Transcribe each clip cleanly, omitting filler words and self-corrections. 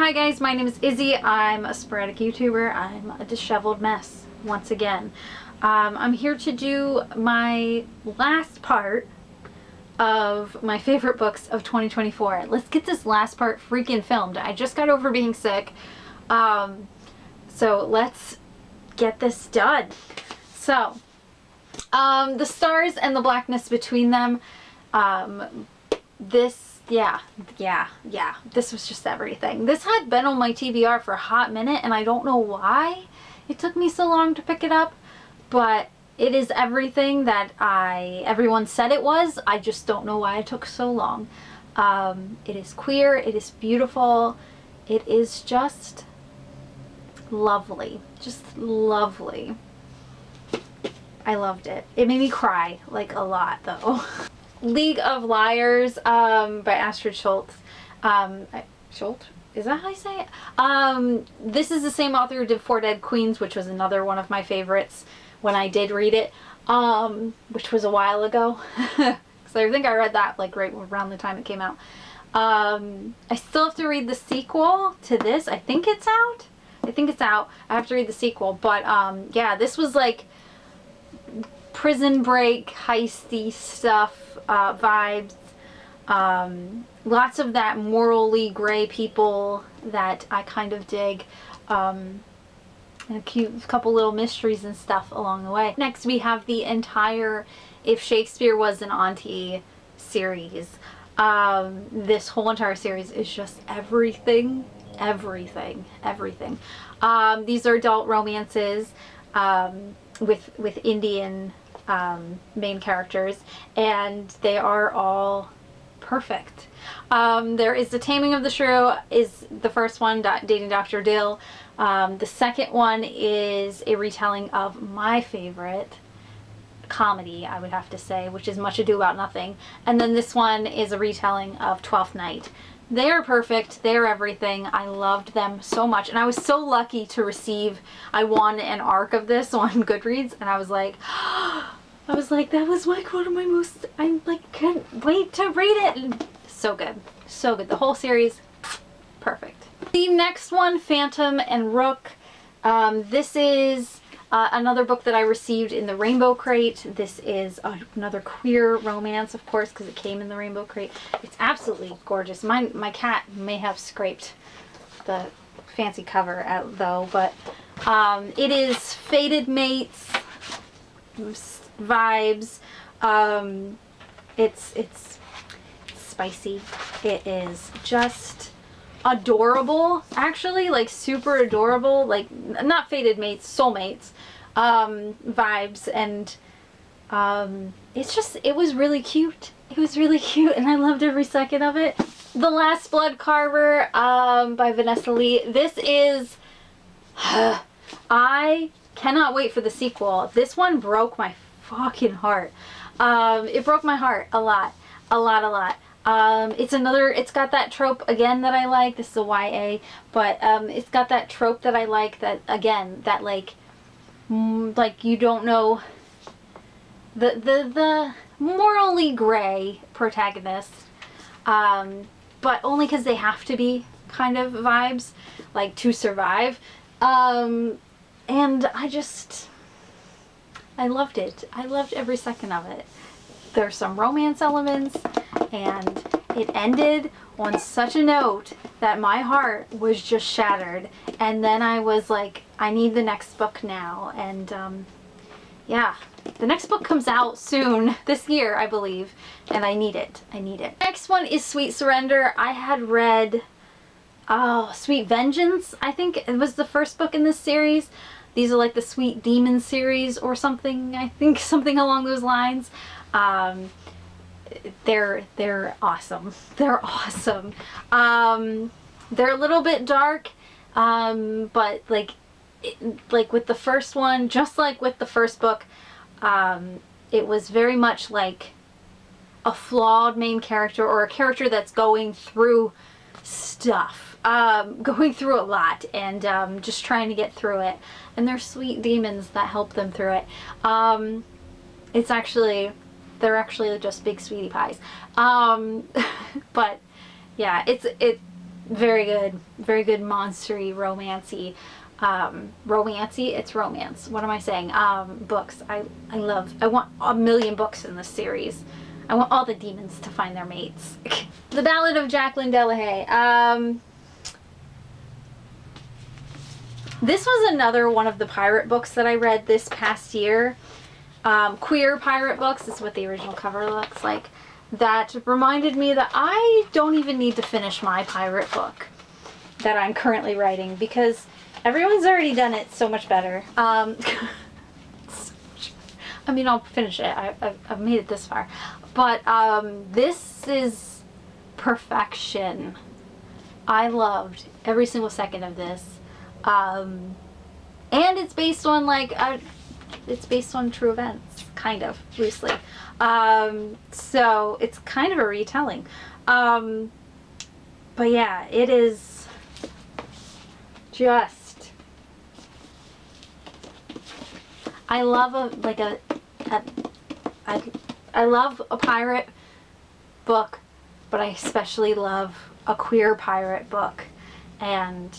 Hi guys, my name is Izzy. I'm a sporadic YouTuber. I'm a disheveled mess once again. I'm here to do my last part of my favorite books of 2024. Let's get this last part freaking filmed. I just got over being sick. So let's get this done. So, the stars and the blackness between them, this was just everything. This had been on my TBR for a hot minute and I don't know why it took me so long to pick it up, but it is everything that everyone said it was. I just don't know why it took so long. It is queer, it is beautiful, it is just lovely. Just lovely. I loved it. It made me cry, like, a lot though. League of Liars by Astrid Schultz. Schultz? Is that how I say it? This is the same author who did Four Dead Queens, which was another one of my favorites when I did read it, which was a while ago. So I think I read that like right around the time it came out. I still have to read the sequel to this. I think it's out. I have to read the sequel, but yeah, this was like prison break, heisty stuff, vibes. Lots of that morally gray people that I kind of dig. And a cute couple little mysteries and stuff along the way. Next we have the entire If Shakespeare Was an Auntie series. This whole entire series is just everything. These are adult romances with Indian main characters, and they are all perfect. There is The Taming of the Shrew is the first one, Dating Dr. Dill. The second one is a retelling of my favorite comedy, I would have to say, which is Much Ado About Nothing. And then this one is a retelling of Twelfth Night. They are perfect. They are everything. I loved them so much. And I was so lucky to receive, I won an ARC of this on Goodreads, and I was like, that was like one of my most, I like couldn't wait to read it. And so good. So good. The whole series, perfect. The next one, Phantom and Rook. This is another book that I received in the Rainbow Crate. This is another queer romance, of course, because it came in the Rainbow Crate. It's absolutely gorgeous. My cat may have scraped the fancy cover out though, but it is fated mates vibes. It's spicy. It is just adorable, actually, like super adorable, like not fated mates, soulmates vibes, and it was really cute. It was really cute and I loved every second of it. The Last Blood Carver by Vanessa Lee. This is I cannot wait for the sequel. This one broke my fucking heart. It broke my heart a lot. It's got that trope again that I like. This is a YA, but it's got that trope that I like, that again, that like you don't know the morally gray protagonist, but only because they have to be kind of vibes, like to survive. And I loved it. I loved every second of it. There's some romance elements, and it ended on such a note that my heart was just shattered. And then I was like, I need the next book now. And yeah, the next book comes out soon, this year, I believe, and I need it. Next one is Sweet Surrender. I had read Sweet Vengeance, I think it was the first book in this series. These are like the Sweet Demon series or something, I think, something along those lines. They're awesome. They're awesome. They're a little bit dark, but like with the first one, just like with the first book, it was very much like a flawed main character, or a character that's going through stuff, going through a lot, and just trying to get through it. And there's sweet demons that help them through it. They're actually just big sweetie pies. But yeah, Very good. Very good monstery, romancy. Romancy, it's romance. What am I saying? Books. I want a million books in this series. I want all the demons to find their mates. The Ballad of Jacqueline Delahaye. This was another one of the pirate books that I read this past year. Queer pirate books is what the original cover looks like. That reminded me that I don't even need to finish my pirate book that I'm currently writing because everyone's already done it so much better. I mean, I'll finish it. I've made it this far. But this is perfection. I loved every single second of this. And it's based on it's based on true events, kind of, loosely. So it's kind of a retelling. But yeah, it is just, I love I love a pirate book, but I especially love a queer pirate book. And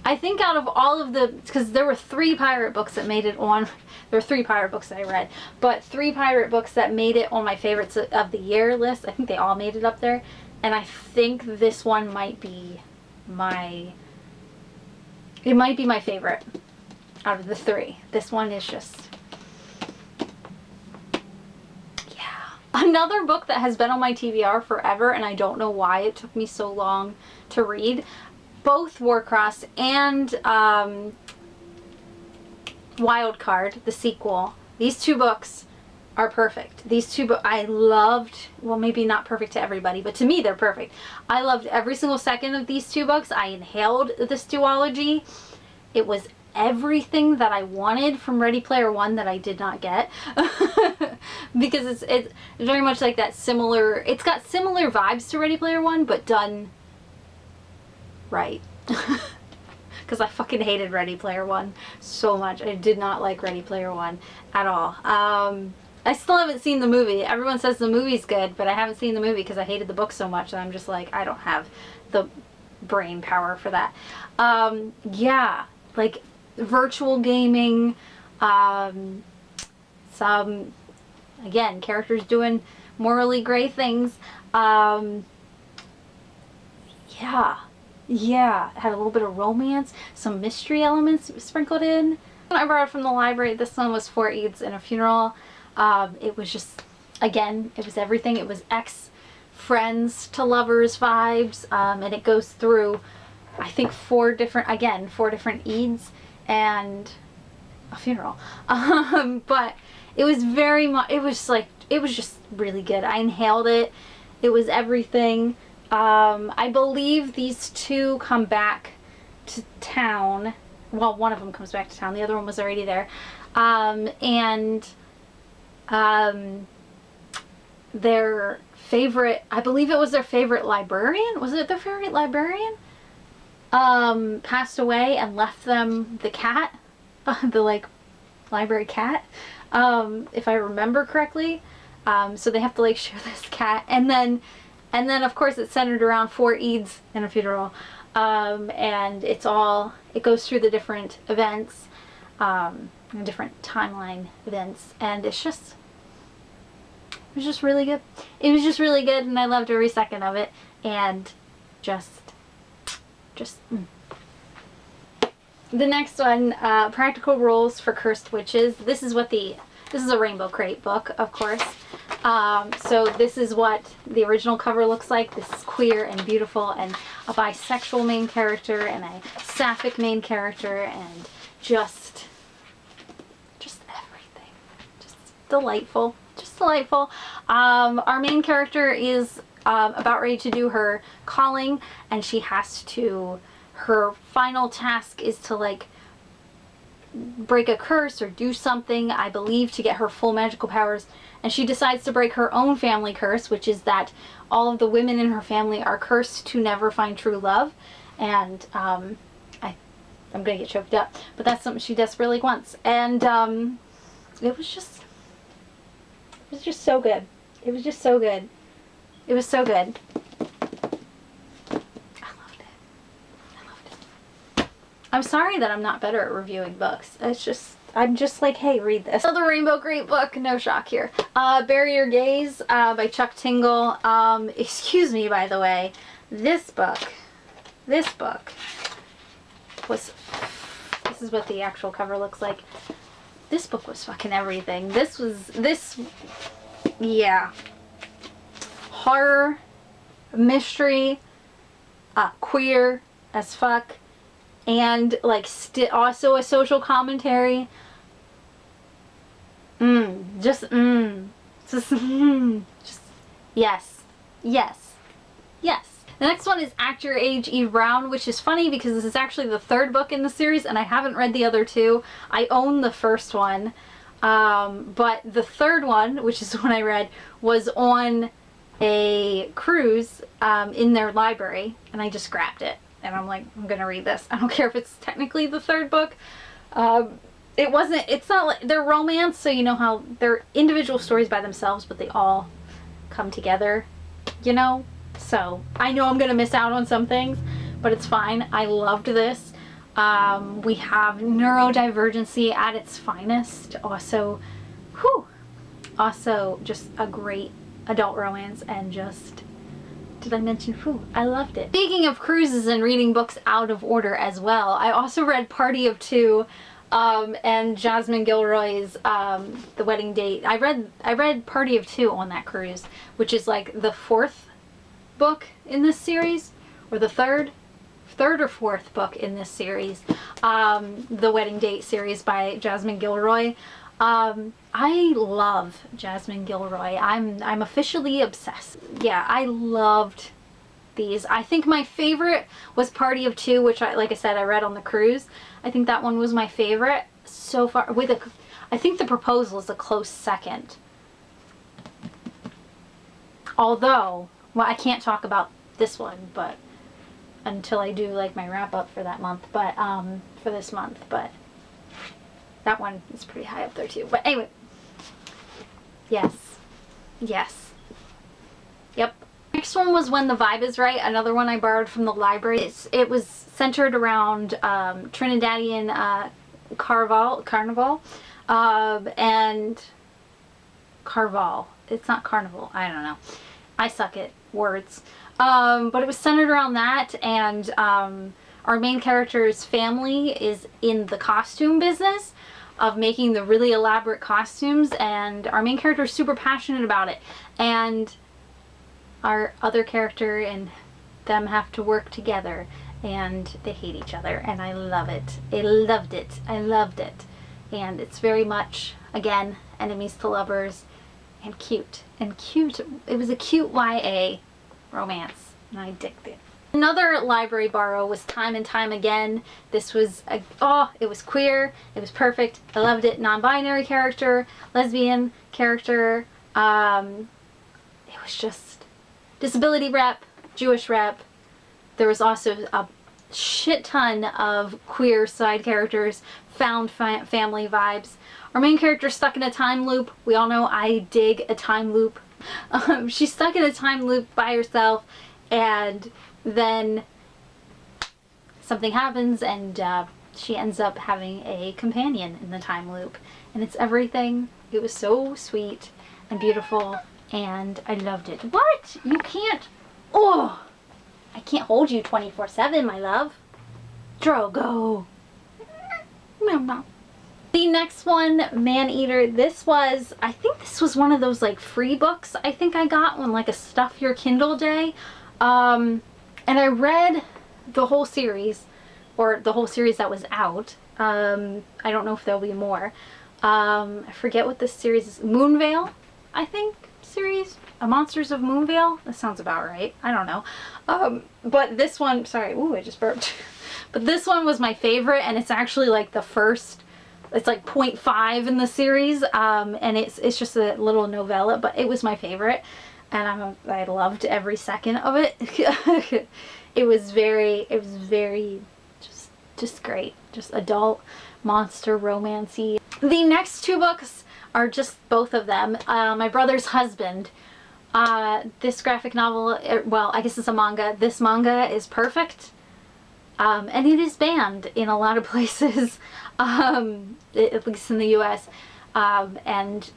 I think out of all of the, because there were 3 pirate books that made it on, there were 3 pirate books that I read, but 3 pirate books that made it on my favorites of the year list. I think they all made it up there. And I think this one might be my favorite out of the 3. This one is just, yeah. Another book that has been on my TBR forever, and I don't know why it took me so long to read. Both Warcross and Wild Card, the sequel. These 2 books are perfect. These 2 books I loved. Well, maybe not perfect to everybody, but to me they're perfect. I loved every single second of these 2 books. I inhaled this duology. It was everything that I wanted from Ready Player One that I did not get. Because it's very much like that similar, it's got similar vibes to Ready Player One, but done right. Because I fucking hated Ready Player One so much. I did not like Ready Player One at all. I still haven't seen the movie. Everyone says the movie's good, but I haven't seen the movie because I hated the book so much that I'm just like, I don't have the brain power for that. Yeah, like virtual gaming, some, again, characters doing morally gray things. Yeah, it had a little bit of romance, some mystery elements sprinkled in. I borrowed from the library. This one was 4 Eves and a Funeral. It was just, again, it was everything. It was ex-friends to lovers vibes, and it goes through, I think, 4 different Eves and a funeral. But it was very much, it was just really good. I inhaled it. It was everything. I believe these 2 come back to town. Well, one of them comes back to town. The other one was already there. Their favorite, I believe it was their favorite librarian. Was it their favorite librarian? Passed away and left them the cat, the library cat, if I remember correctly. So they have to share this cat, and then of course it's centered around 4 Eves and a Funeral, and it goes through the different events, different timeline events, and it was just really good. It was just really good, and I loved every second of it, and just. The next one, Practical Rules for Cursed Witches. This is a Rainbow Crate book, of course. So this is what the original cover looks like. This is queer and beautiful, and a bisexual main character and a sapphic main character, and just everything. Just delightful. Just delightful. Our main character is about ready to do her calling, and her final task is to break a curse or do something, I believe, to get her full magical powers. And she decides to break her own family curse, which is that all of the women in her family are cursed to never find true love. And I'm gonna get choked up, but that's something she desperately wants. And it was just so good. It was so good. I loved it. I'm sorry that I'm not better at reviewing books. It's just, I'm just like, hey, read this. Another Rainbow Great book, no shock here. Bury Your Gaze by Chuck Tingle. Excuse me, by the way, this book was, this is what the actual cover looks like. This book was fucking everything. Yeah. Horror, mystery, queer as fuck, and like also a social commentary. Just yes, yes, yes. The next one is Act Your Age, Eve Brown, which is funny because this is actually the third book in the series and I haven't read the other two. I own the first one, but the third one, which is the one I read, was on a cruise in their library, and I just grabbed it and I'm like, I'm gonna read this. I don't care if it's technically the third book. It's not like they're romance, so you know how they're individual stories by themselves, but they all come together, you know? So I know I'm gonna miss out on some things, but it's fine. I loved this. We have neurodivergency at its finest. Also just a great adult romance, and just, did I mention, I loved it. Speaking of cruises and reading books out of order as well, I also read Party of Two and Jasmine Gilroy's The Wedding Date. I read Party of Two on that cruise, which is like the fourth book in this series, or the third or fourth book in this series, The Wedding Date series by Jasmine Gilroy. I love Jasmine Gilroy. I'm officially obsessed. Yeah, I loved these. I think my favorite was Party of Two, which like I said, I read on the cruise. I think that one was my favorite so far. I think The Proposal is a close second. Although, well, I can't talk about this one, but until I do like my wrap up for that month, but for this month, but that one is pretty high up there too. But anyway, yes, yep. Next one was When the Vibe is Right, another one I borrowed from the library. It was centered around Trinidadian carnival, and Carval. It's not carnival. I don't know. I suck at words. But it was centered around that, and our main character's family is in the costume business of making the really elaborate costumes, and our main character is super passionate about it, and our other character and them have to work together, and they hate each other, and I love it. I loved it. And it's very much, again, enemies to lovers, and cute. It was a cute YA romance, and I digged it. Another library borrow was Time and Time Again. This was, it was queer, it was perfect, I loved it. Non-binary character, lesbian character, it was just disability rep, Jewish rep. There was also a shit ton of queer side characters, found family vibes. Our main character is stuck in a time loop. We all know I dig a time loop. She's stuck in a time loop by herself, and then something happens, and she ends up having a companion in the time loop, and it's everything. It was so sweet and beautiful, and I loved it. What? You can't, I can't hold you 24/7, my love. Drogo. No. The next one, Maneater. I think this was one of those like free books I think I got on like a Stuff Your Kindle day. And I read the whole series, or the whole series that was out. I don't know if there'll be more. I forget what this series is. Moonvale, I think, series? Monsters of Moonvale? That sounds about right. I don't know. But this one, sorry, ooh, I just burped. But this one was my favorite, and it's actually like the first, it's like 0.5 in the series, and it's just a little novella, but it was my favorite, and I loved every second of it. It was very just great, just adult monster romancy. The next two books are just both of them. My Brother's Husband. This graphic novel, well, I guess it's a manga. This manga is perfect. And it is banned in a lot of places, at least in the US. And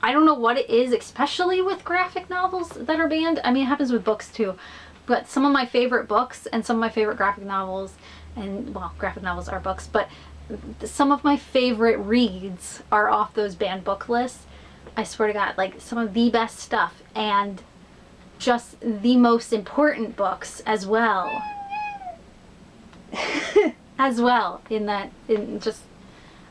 I don't know what it is, especially with graphic novels that are banned. I mean, it happens with books too. But some of my favorite books and some of my favorite graphic novels, and well, graphic novels are books, but some of my favorite reads are off those banned book lists. I swear to God, like some of the best stuff and just the most important books as well. As well just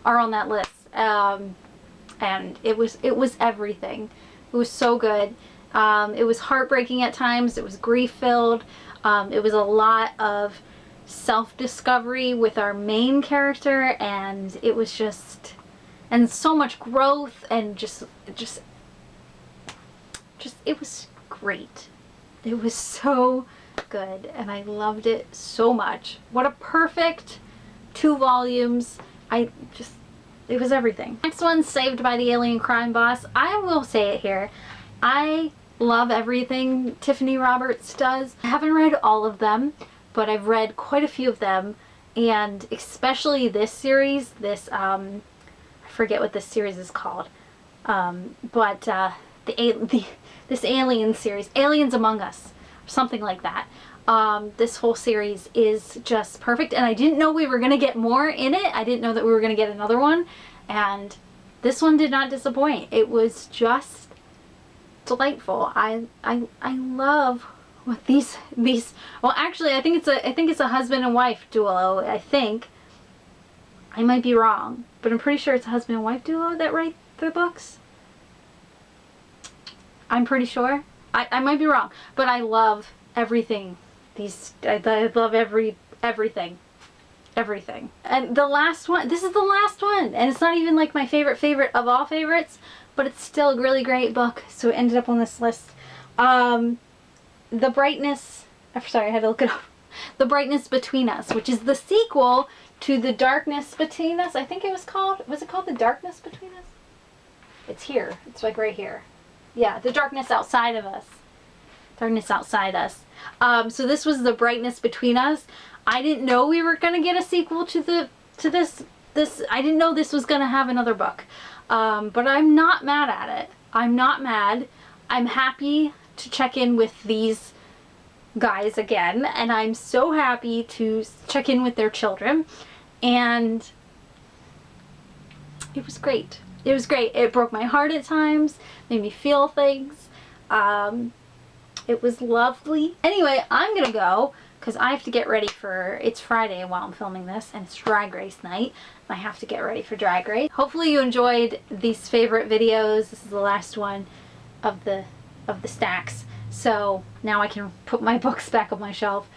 are on that list. And it was everything. It was so good. It was heartbreaking at times. It was grief-filled. It was a lot of self-discovery with our main character, and it was just, and so much growth, and just it was great. It was so good, and I loved it so much. What a perfect 2 volumes. It was everything. Next one, Saved by the Alien Crime Boss. I will say it here. I love everything Tiffany Roberts does. I haven't read all of them, but I've read quite a few of them, and especially this series, this, I forget what this series is called, but this Alien series, Aliens Among Us, something like that. This whole series is just perfect, and I didn't know we were going to get more in it. I didn't know that we were going to get another one, and this one did not disappoint. It was just delightful. I love what these well, actually I think it's a husband and wife duo. I think I might be wrong, but I'm pretty sure it's a husband and wife duo that write the books. I'm pretty sure. I might be wrong, but I love everything. I love everything. And the last one, this is the last one, and it's not even like my favorite of all favorites, but it's still a really great book, so it ended up on this list. The Brightness, sorry, I had to look it up. The Brightness Between Us, which is the sequel to The Darkness Between Us. I think it was called The Darkness Between Us? It's here. It's like right here. Yeah, The Darkness Outside of Us. Darkness Outside Us. So this was The Brightness Between Us. I didn't know we were going to get a sequel to this. I didn't know this was going to have another book. But I'm not mad at it. I'm not mad. I'm happy to check in with these guys again, and I'm so happy to check in with their children, and it was great. It was great. It broke my heart at times, made me feel things. It was lovely. Anyway, I'm gonna go because I have to get ready for, it's Friday while I'm filming this, and it's Drag Race night. I have to get ready for Drag Race. Hopefully you enjoyed these favorite videos. This is the last one of the stacks. So now I can put my books back on my shelf.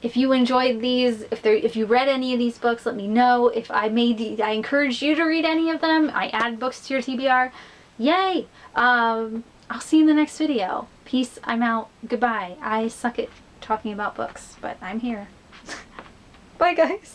If you enjoyed these, if you read any of these books, let me know. If I encouraged you to read any of them, I add books to your TBR. Yay! I'll see you in the next video. Peace, I'm out. Goodbye. I suck at talking about books, but I'm here. Bye guys.